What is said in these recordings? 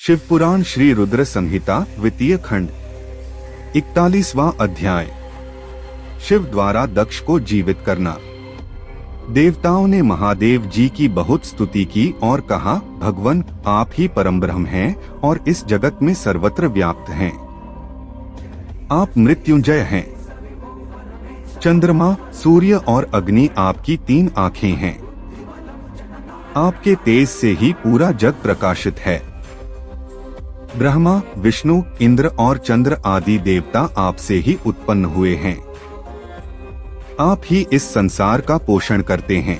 शिवपुराण श्री रुद्र संहिता द्वितीय खंड 41वां अध्याय। शिव द्वारा दक्ष को जीवित करना। देवताओं ने महादेव जी की बहुत स्तुति की और कहा, भगवान आप ही परम ब्रह्म हैं और इस जगत में सर्वत्र व्याप्त हैं। आप मृत्युंजय हैं। चंद्रमा, सूर्य और अग्नि आपकी 3 आंखें हैं। आपके तेज से ही पूरा जग प्रकाशित है। ब्रह्मा, विष्णु, इंद्र और चंद्र आदि देवता आपसे ही उत्पन्न हुए हैं। आप ही इस संसार का पोषण करते हैं।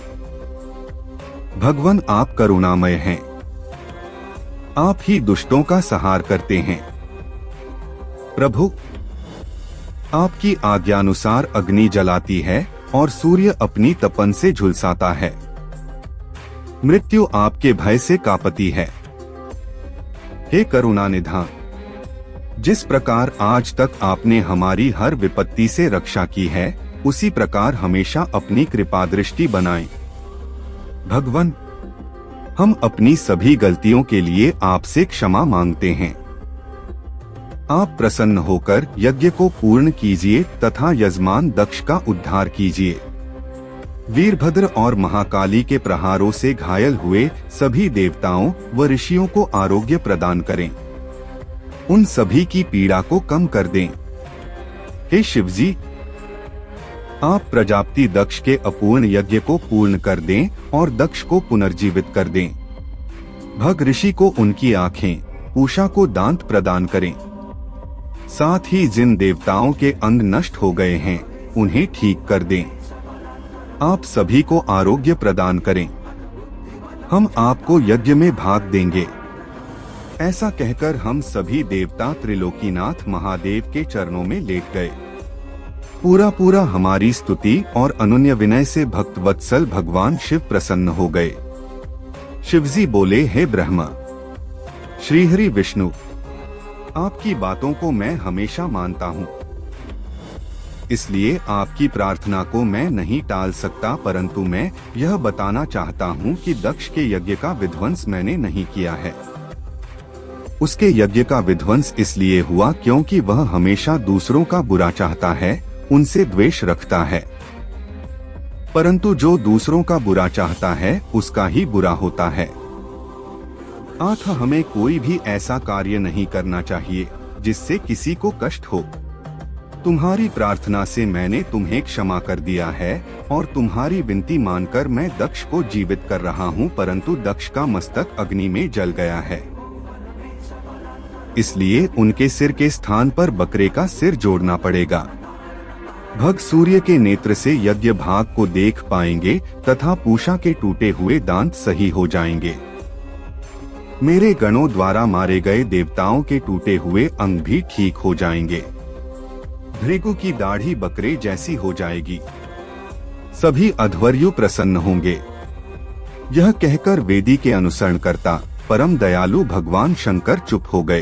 भगवान आप करुणामय हैं। आप ही दुष्टों का संहार करते हैं। प्रभु, आपकी आज्ञानुसार अग्नि जलाती है और सूर्य अपनी तपन से झुलसाता है। मृत्यु आपके भय से कांपती है। हे करुणा निधान, जिस प्रकार आज तक आपने हमारी हर विपत्ति से रक्षा की है, उसी प्रकार हमेशा अपनी कृपा दृष्टि बनाएं। भगवान, हम अपनी सभी गलतियों के लिए आपसे क्षमा मांगते हैं। आप प्रसन्न होकर यज्ञ को पूर्ण कीजिए तथा यजमान दक्ष का उद्धार कीजिए। वीरभद्र और महाकाली के प्रहारों से घायल हुए सभी देवताओं व ऋषियों को आरोग्य प्रदान करें। उन सभी की पीड़ा को कम कर दें। हे शिवजी, आप प्रजापति दक्ष के अपूर्ण यज्ञ को पूर्ण कर दें और दक्ष को पुनर्जीवित कर दें। भग ऋषि को उनकी आंखें, पूषा को दांत प्रदान करें। साथ ही जिन देवताओं के अंग नष्ट हो गए हैं, उन्हें ठीक कर दें। आप सभी को आरोग्य प्रदान करें। हम आपको यज्ञ में भाग देंगे। ऐसा कहकर हम सभी देवता त्रिलोकीनाथ महादेव के चरणों में लेट गए। पूरा हमारी स्तुति और अनन्य विनय से भक्त वत्सल भगवान शिव प्रसन्न हो गए। शिवजी बोले, हे ब्रह्मा, श्रीहरि विष्णु, आपकी बातों को मैं हमेशा मानता हूँ, इसलिए आपकी प्रार्थना को मैं नहीं टाल सकता, परंतु मैं यह बताना चाहता हूँ कि दक्ष के यज्ञ का विध्वंस मैंने नहीं किया है। उसके यज्ञ का विध्वंस इसलिए हुआ क्योंकि वह हमेशा दूसरों का बुरा चाहता है, उनसे द्वेष रखता है। परंतु जो दूसरों का बुरा चाहता है, उसका ही बुरा होता है। अतः हमें कोई भी ऐसा कार्य नहीं करना चाहिए जिससे किसी को कष्ट हो। तुम्हारी प्रार्थना से मैंने तुम्हें क्षमा कर दिया है और तुम्हारी विनती मानकर मैं दक्ष को जीवित कर रहा हूँ, परंतु दक्ष का मस्तक अग्नि में जल गया है। इसलिए उनके सिर के स्थान पर बकरे का सिर जोड़ना पड़ेगा। भग सूर्य के नेत्र से यज्ञ भाग को देख पाएंगे तथा पूषा के टूटे हुए दांत सही हो जाएंगे। मेरे गणों द्वारा मारे गए देवताओं के टूटे हुए अंग भी ठीक हो जाएंगे। भृगु की दाढ़ी बकरे जैसी हो जाएगी। सभी अध्वर्यु प्रसन्न होंगे। यह कहकर वेदी के अनुसरण करता परम दयालु भगवान शंकर चुप हो गए।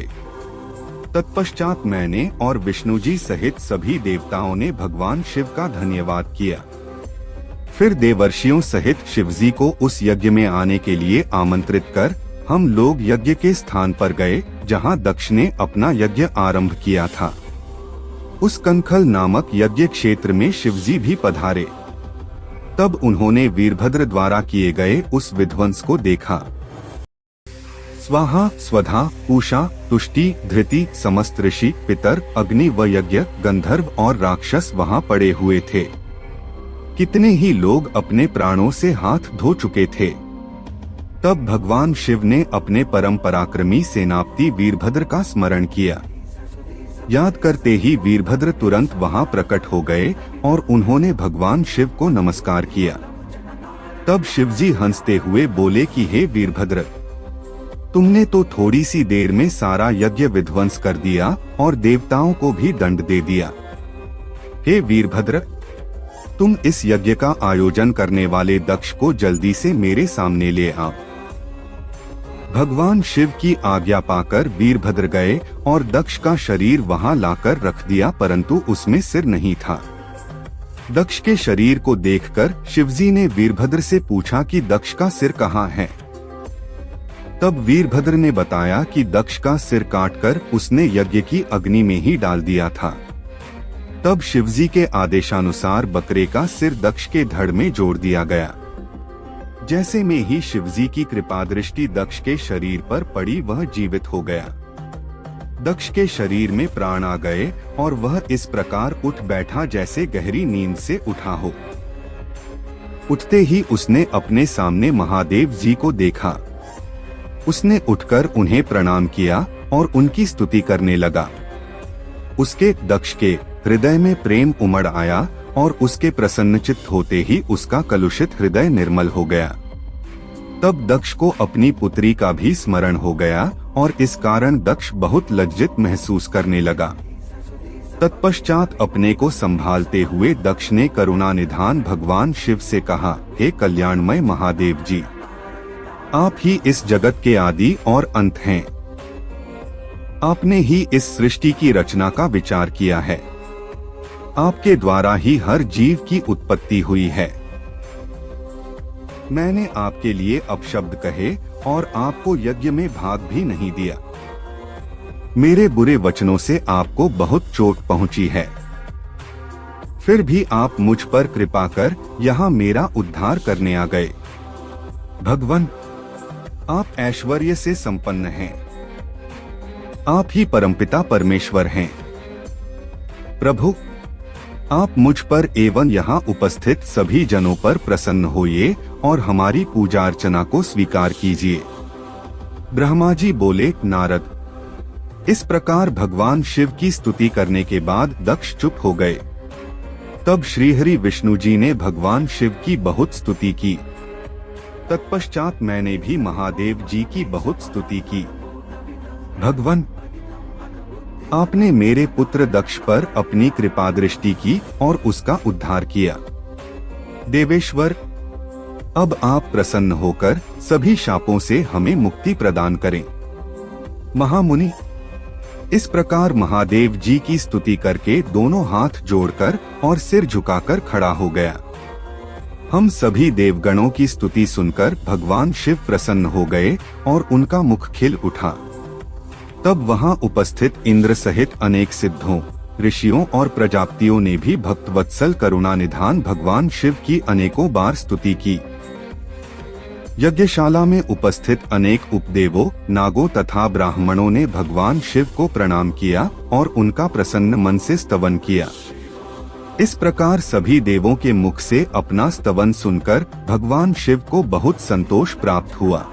तत्पश्चात मैंने और विष्णु जी सहित सभी देवताओं ने भगवान शिव का धन्यवाद किया। फिर देवर्षियों सहित शिवजी को उस यज्ञ में आने के लिए आमंत्रित कर हम लोग यज्ञ के स्थान पर गए, जहां दक्ष ने अपना यज्ञ आरंभ किया था। उस कंखल नामक यज्ञ क्षेत्र में शिवजी भी पधारे। तब उन्होंने वीरभद्र द्वारा किए गए उस विध्वंस को देखा। स्वाहा, स्वधा, पूषा, तुष्टि, धृति, समस्त ऋषि, पितर, अग्नि व यज्ञ, गंधर्व और राक्षस वहां पड़े हुए थे। कितने ही लोग अपने प्राणों से हाथ धो चुके थे। तब भगवान शिव ने अपने परम पराक्रमी सेनापति वीरभद्र का स्मरण किया। याद करते ही वीरभद्र तुरंत वहां प्रकट हो गए और उन्होंने भगवान शिव को नमस्कार किया। तब शिवजी हंसते हुए बोले कि हे वीरभद्र, तुमने तो थोड़ी सी देर में सारा यज्ञ विध्वंस कर दिया और देवताओं को भी दंड दे दिया। हे वीरभद्र, तुम इस यज्ञ का आयोजन करने वाले दक्ष को जल्दी से मेरे सामने ले आओ। भगवान शिव की आज्ञा पाकर वीरभद्र गए और दक्ष का शरीर वहां लाकर रख दिया, परंतु उसमें सिर नहीं था। दक्ष के शरीर को देखकर शिवजी ने वीरभद्र से पूछा कि दक्ष का सिर कहाँ है। तब वीरभद्र ने बताया कि दक्ष का सिर काटकर उसने यज्ञ की अग्नि में ही डाल दिया था। तब शिवजी के आदेशानुसार बकरे का सिर दक्ष के धड़ में जोड़ दिया गया। जैसे में ही शिवजी की कृपा दृष्टि दक्ष के शरीर पर पड़ी, वह जीवित हो गया। दक्ष के शरीर में प्राण आ गए और वह इस प्रकार उठ बैठा जैसे गहरी नींद से उठा हो। उठते ही उसने अपने सामने महादेव जी को देखा। उसने उठकर उन्हें प्रणाम किया और उनकी स्तुति करने लगा। उसके दक्ष के हृदय में प्रेम उमड़ आया और उसके प्रसन्नचित्त होते ही उसका कलुषित हृदय निर्मल हो गया। तब दक्ष को अपनी पुत्री का भी स्मरण हो गया और इस कारण दक्ष बहुत लज्जित महसूस करने लगा। तत्पश्चात अपने को संभालते हुए दक्ष ने करुणा निधान भगवान शिव से कहा, हे कल्याणमय महादेव जी, आप ही इस जगत के आदि और अंत हैं। आपने ही इस सृष्टि की रचना का विचार किया है। आपके द्वारा ही हर जीव की उत्पत्ति हुई है। मैंने आपके लिए अपशब्द कहे और आपको यज्ञ में भाग भी नहीं दिया। मेरे बुरे वचनों से आपको बहुत चोट पहुंची है। फिर भी आप मुझ पर कृपा कर यहाँ मेरा उद्धार करने आ गए। भगवान, आप ऐश्वर्य से संपन्न हैं। आप ही परमपिता परमेश्वर हैं। प्रभु, आप मुझ पर एवं यहाँ उपस्थित सभी जनों पर प्रसन्न होइए और हमारी पूजा अर्चना को स्वीकार कीजिए। ब्रह्मा जी बोले, नारद, इस प्रकार भगवान शिव की स्तुति करने के बाद दक्ष चुप हो गए। तब श्रीहरि विष्णु जी ने भगवान शिव की बहुत स्तुति की। तत्पश्चात मैंने भी महादेव जी की बहुत स्तुति की। भगवान, आपने मेरे पुत्र दक्ष पर अपनी कृपा दृष्टि की और उसका उद्धार किया। देवेश्वर, अब आप प्रसन्न होकर सभी शापों से हमें मुक्ति प्रदान करें। महामुनि, इस प्रकार महादेव जी की स्तुति करके दोनों हाथ जोड़कर और सिर झुकाकर खड़ा हो गया। हम सभी देवगणों की स्तुति सुनकर भगवान शिव प्रसन्न हो गए और उनका मुख खिल उठा। तब वहां उपस्थित इंद्र सहित अनेक सिद्धों, ऋषियों और प्रजापतियों ने भी भक्तवत्सल करुणा निधान भगवान शिव की अनेकों बार स्तुति की। यज्ञशाला में उपस्थित अनेक उपदेवों, नागों तथा ब्राह्मणों ने भगवान शिव को प्रणाम किया और उनका प्रसन्न मन से स्तवन किया। इस प्रकार सभी देवों के मुख से अपना स्तवन सुनकर भगवान शिव को बहुत संतोष प्राप्त हुआ।